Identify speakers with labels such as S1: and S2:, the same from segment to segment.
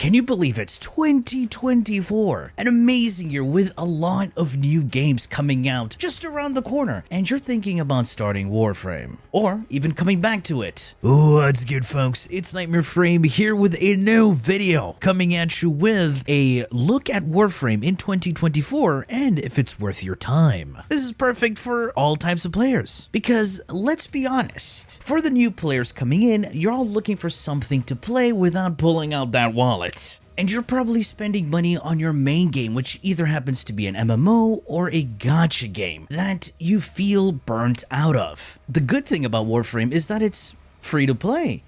S1: Can you believe it's 2024? An amazing year with a lot of new games coming out just around the corner, and you're thinking about starting Warframe, or even coming back to it. What's good, folks? It's Nightmare Frame here with a new video, coming at you with a look at Warframe in 2024 and if it's worth your time. This is perfect for all types of players, because let's be honest, for the new players coming in, you're all looking for something to play without pulling out that wallet. And you're probably spending money on your main game, which either happens to be an MMO or a gacha game that you feel burnt out of. The good thing about Warframe is that it's free to play,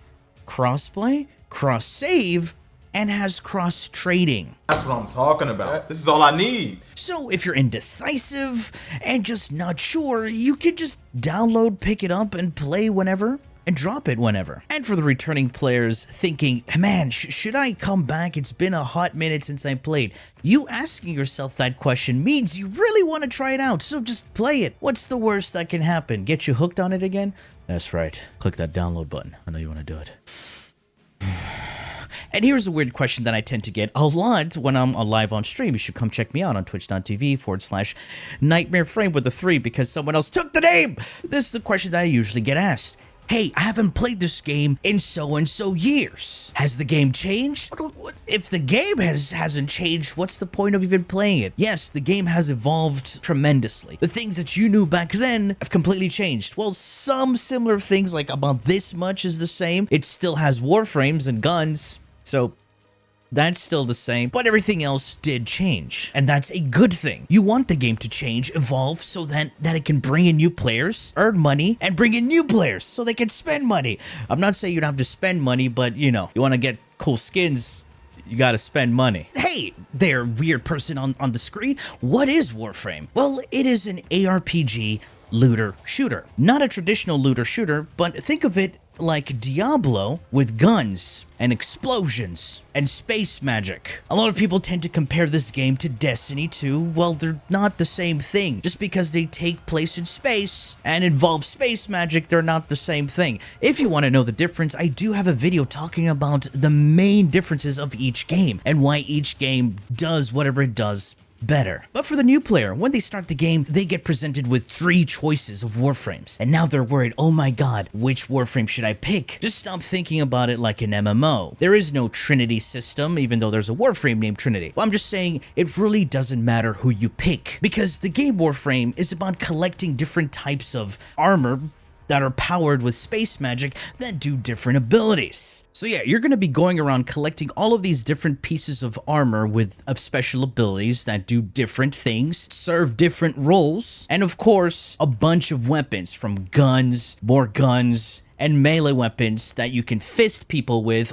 S1: cross-play, cross-save, and has cross-trading.
S2: That's what I'm talking about. This is all I need.
S1: So if you're indecisive and just not sure, you could just download, pick it up, and play whenever, and drop it whenever. And for the returning players thinking, man, should I come back? It's been a hot minute since I played. You asking yourself that question means you really want to try it out, so just play it. What's the worst that can happen? Get you hooked on it again? That's right. Click that download button. I know you want to do it. And here's a weird question that I tend to get a lot when I'm live on stream. You should come check me out on twitch.tv/NightmareFrame with a 3 because someone else took the name. This is the question that I usually get asked. Hey, I haven't played this game in so-and-so years. Has the game changed? If the game hasn't changed, what's the point of even playing it? Yes, the game has evolved tremendously. The things that you knew back then have completely changed. Well, some similar things, like about this much, is the same. It still has warframes and guns, so that's still the same, but everything else did change, and that's a good thing. You want the game to change, evolve, so that it can bring in new players, earn money, and bring in new players so they can spend money. I'm not saying you don't have to spend money, but you know, you want to get cool skins, you gotta spend money. Hey there, weird person on the screen. What is Warframe? Well, it is an ARPG looter shooter. Not a traditional looter shooter, but think of it like Diablo with guns and explosions and space magic. A lot of people tend to compare this game to Destiny 2. Well, they're not the same thing. Just because they take place in space and involve space magic, they're not the same thing. If you want to know the difference, I do have a video talking about the main differences of each game and why each game does whatever it does better. But for the new player, when they start the game, they get presented with 3 choices of warframes, and now they're worried, oh my god, which warframe should I pick? Just stop thinking about it like an MMO. There is no Trinity system, even though there's a warframe named Trinity. Well, I'm just saying, it really doesn't matter who you pick, because the game Warframe is about collecting different types of armor that are powered with space magic that do different abilities. So yeah, you're going to be going around collecting all of these different pieces of armor with special abilities that do different things, serve different roles, and of course, a bunch of weapons, from guns, more guns, and melee weapons that you can fist people with,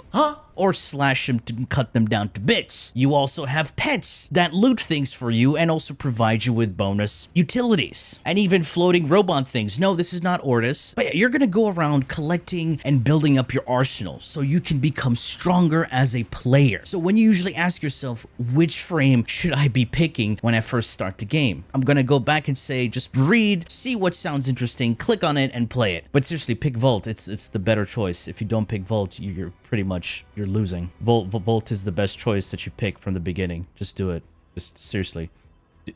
S1: or slash them to cut them down to bits. You also have pets that loot things for you and also provide you with bonus utilities. And even floating robot things. No, this is not Ortis. But yeah, you're gonna go around collecting and building up your arsenal so you can become stronger as a player. So when you usually ask yourself, which frame should I be picking when I first start the game? I'm gonna go back and say, just read, see what sounds interesting, click on it, and play it. But seriously, pick Volt. It's the better choice. If you don't pick Volt, you're pretty much, you're losing. Volt is the best choice that you pick from the beginning. Just do it. Just seriously,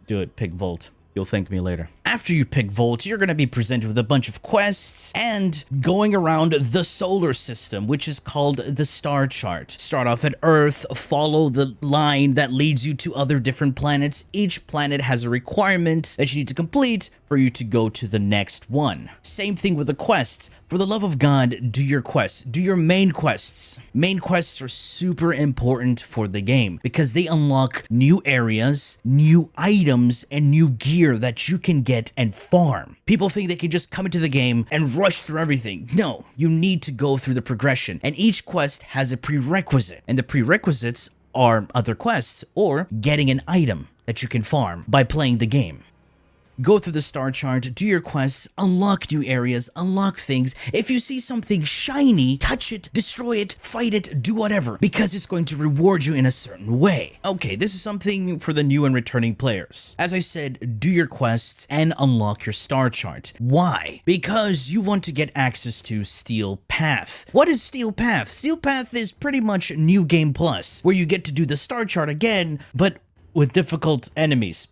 S1: do it. Pick Volt. You'll thank me later. After you pick Volt, you're going to be presented with a bunch of quests and going around the solar system, which is called the star chart. Start off at Earth, follow the line that leads you to other different planets. Each planet has a requirement that you need to complete for you to go to the next one. Same thing with the quests. For the love of God, do your quests. Do your main quests. Main quests are super important for the game because they unlock new areas, new items, and new gear that you can get and farm. People think they can just come into the game and rush through everything. No, you need to go through the progression, and each quest has a prerequisite, and the prerequisites are other quests or getting an item that you can farm by playing the game. go through the star chart, do your quests, unlock new areas, unlock things. If you see something shiny, touch it, destroy it, fight it, do whatever, because it's going to reward you in a certain way. Okay, this is something for the new and returning players. As I said, do your quests and unlock your star chart. Why? Because you want to get access to Steel Path. What is Steel Path? Steel Path is pretty much New Game Plus, where you get to do the star chart again, but with difficult enemies.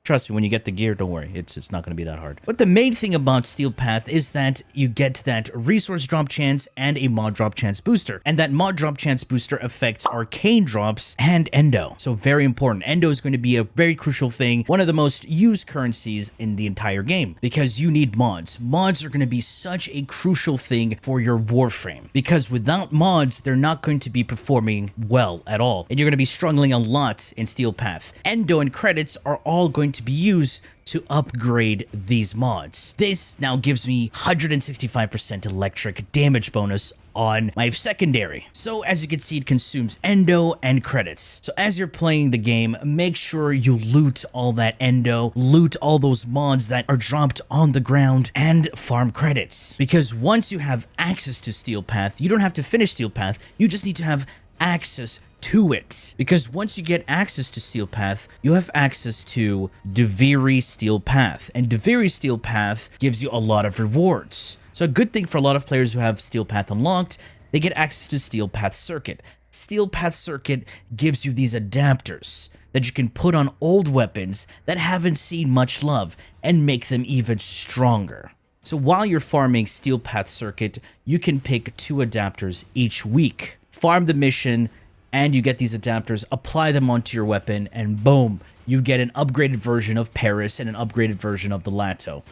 S1: Trust me, when you get the gear, don't worry, it's not going to be that hard. But the main thing about Steel Path is that you get that resource drop chance and a mod drop chance booster. And that mod drop chance booster affects arcane drops and endo. So very important. Endo is going to be a very crucial thing, one of the most used currencies in the entire game, because you need mods. Mods are going to be such a crucial thing for your Warframe, because without mods, they're not going to be performing well at all. And you're going to be struggling a lot in Steel Path. Endo and credits are all going to be used to upgrade these mods. This now gives me 165% electric damage bonus on my secondary. So as you can see, it consumes endo and credits. So as you're playing the game, make sure you loot all that endo, loot all those mods that are dropped on the ground, and farm credits. Because once you have access to Steel Path, you don't have to finish Steel Path, you just need to have access to it. Because once you get access to Steel Path, you have access to Duviri Steel Path. And Duviri Steel Path gives you a lot of rewards. So a good thing for a lot of players who have Steel Path unlocked, they get access to Steel Path Circuit. Steel Path Circuit gives you these adapters that you can put on old weapons that haven't seen much love and make them even stronger. So while you're farming Steel Path Circuit, you can pick 2 adapters each week. Farm the mission, and you get these adapters, apply them onto your weapon, and boom, you get an upgraded version of Paris and an upgraded version of the Lato,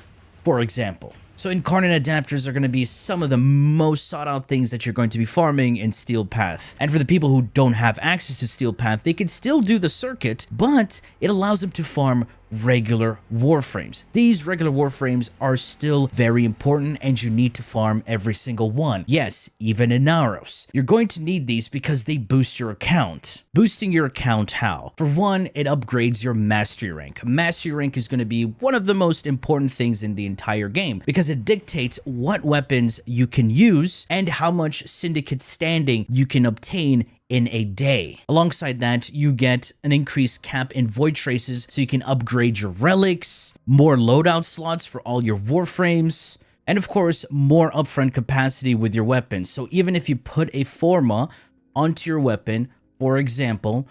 S1: for example. So Incarnate adapters are going to be some of the most sought out things that you're going to be farming in Steel Path. And for the people who don't have access to Steel Path, they can still do the circuit, but it allows them to farm regular Warframes. These regular Warframes are still very important, and you need to farm every single one. Yes, even in Naros. You're going to need these because they boost your account. Boosting your account how? For one, it upgrades your mastery rank. Mastery rank is going to be one of the most important things in the entire game because it dictates what weapons you can use and how much syndicate standing you can obtain in a day. Alongside that, you get an increased cap in void traces so you can upgrade your relics, more loadout slots for all your Warframes, and of course, more upfront capacity with your weapons. So even if you put a Forma onto your weapon, for example,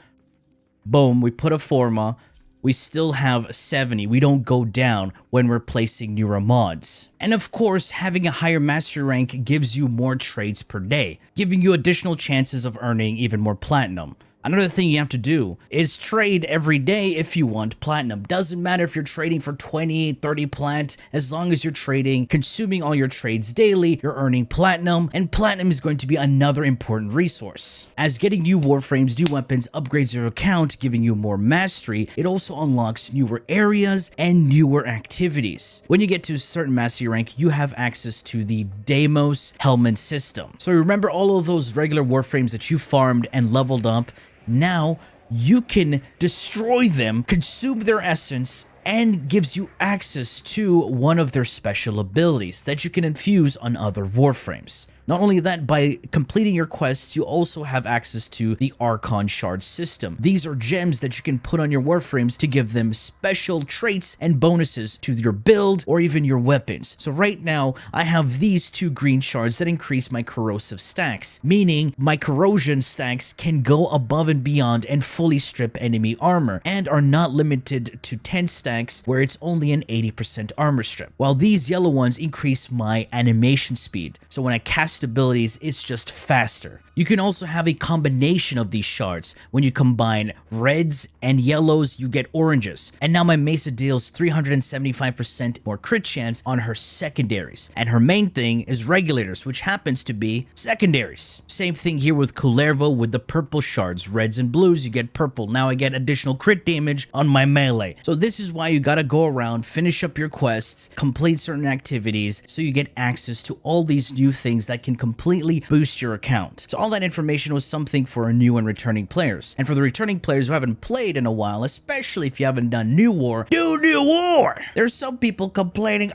S1: boom, we put a Forma, we still have 70. We don't go down when we're placing newer mods. And of course, having a higher mastery rank gives you more trades per day, giving you additional chances of earning even more platinum. Another thing you have to do is trade every day if you want platinum. Doesn't matter if you're trading for 20, 30 plat, as long as you're trading, consuming all your trades daily, you're earning platinum, and platinum is going to be another important resource. As getting new Warframes, new weapons upgrades your account, giving you more mastery, it also unlocks newer areas and newer activities. When you get to a certain mastery rank, you have access to the Deimos Helmet system. So remember all of those regular Warframes that you farmed and leveled up. Now you can destroy them, consume their essence, and gives you access to one of their special abilities that you can infuse on other Warframes. Not only that, by completing your quests, you also have access to the Archon Shard system. These are gems that you can put on your Warframes to give them special traits and bonuses to your build or even your weapons. So right now, I have these 2 green shards that increase my corrosive stacks, meaning my corrosion stacks can go above and beyond and fully strip enemy armor, and are not limited to 10 stacks where it's only an 80% armor strip. While these yellow ones increase my animation speed, so when I cast abilities, it's just faster. You can also have a combination of these shards. When you combine reds and yellows, you get oranges. And now my Mesa deals 375% more crit chance on her secondaries. And her main thing is regulators, which happens to be secondaries. Same thing here with Kullervo with the purple shards. Reds and blues, you get purple. Now I get additional crit damage on my melee. So this is why you gotta go around, finish up your quests, complete certain activities, so you get access to all these new things that can completely boost your account. So All that information was something for new and returning players. And for the returning players who haven't played in a while, especially if you haven't done New War, do New War! There's some people complaining,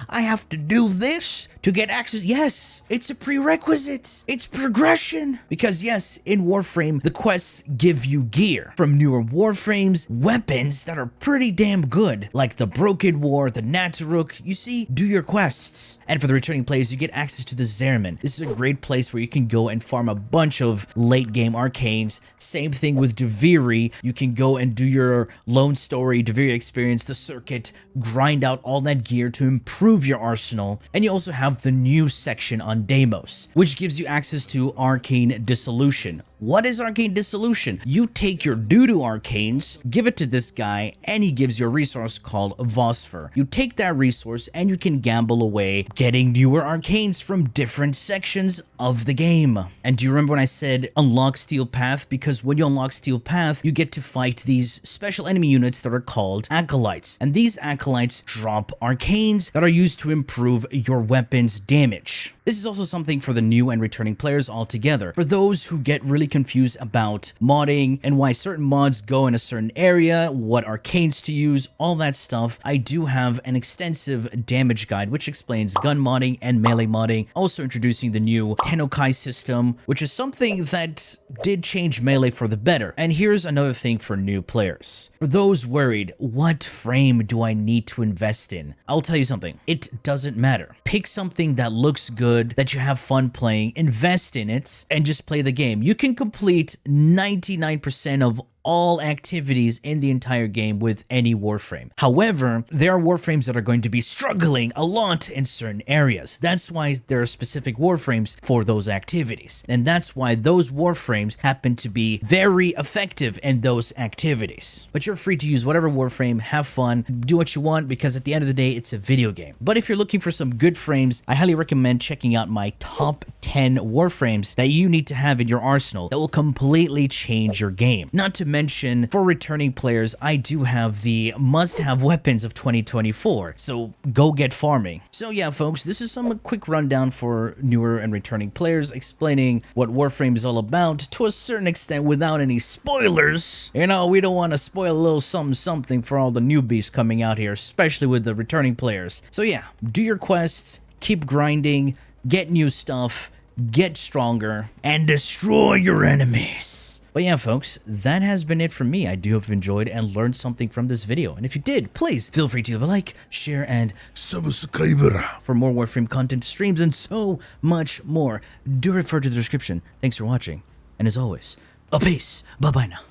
S1: I have to do this to get access. Yes, it's a prerequisite. It's progression. Because yes, in Warframe, the quests give you gear. From newer Warframes, weapons that are pretty damn good, like the Broken War, the Nataruk. You see, do your quests. And for the returning players, you get access to the Zerman. This is a great place where you can go and farm a bunch of late game arcanes. Same thing with Duviri. You can go and do your lone story, Duviri experience, the circuit, grind out all that gear to improve your arsenal. And you also have the new section on Deimos, which gives you access to Arcane Dissolution. What is Arcane Dissolution? You take your doo-doo arcanes, give it to this guy, and he gives you a resource called Vosper. You take that resource and you can gamble away getting newer arcanes from different sections of the game. And do you remember when I said unlock Steel Path? Because when you unlock Steel Path, you get to fight these special enemy units that are called Acolytes. And these Acolytes drop arcanes that are used to improve your weapon's damage. This is also something for the new and returning players altogether. For those who get really confused about modding and why certain mods go in a certain area, what arcanes to use, all that stuff, I do have an extensive damage guide which explains gun modding and melee modding, also introducing the new Tennokai system, which is something that did change melee for the better. And here's another thing for new players. For those worried, what frame do I need to invest in? I'll tell you something, it doesn't matter. Pick something that looks good, that you have fun playing, invest in it, and just play the game. You can complete 99% of all activities in the entire game with any Warframe. However, there are Warframes that are going to be struggling a lot in certain areas. That's why there are specific Warframes for those activities. And that's why those Warframes happen to be very effective in those activities. But you're free to use whatever Warframe, have fun, do what you want, because at the end of the day, it's a video game. But if you're looking for some good frames, I highly recommend checking out my top 10 Warframes that you need to have in your arsenal that will completely change your game. Not to mention, for returning players, I do have the must-have weapons of 2024, so go get farming. So yeah, folks, this is some quick rundown for newer and returning players, explaining what Warframe is all about to a certain extent without any spoilers. You know, we don't want to spoil a little something for all the newbies coming out here, especially with the returning players. So yeah, do your quests, keep grinding, get new stuff, get stronger, and destroy your enemies. But yeah, folks, that has been it from me. I do hope you enjoyed and learned something from this video. And if you did, please feel free to leave a like, share, and subscribe for more Warframe content, streams, and so much more. Do refer to the description. Thanks for watching. And as always, a peace. Bye-bye now.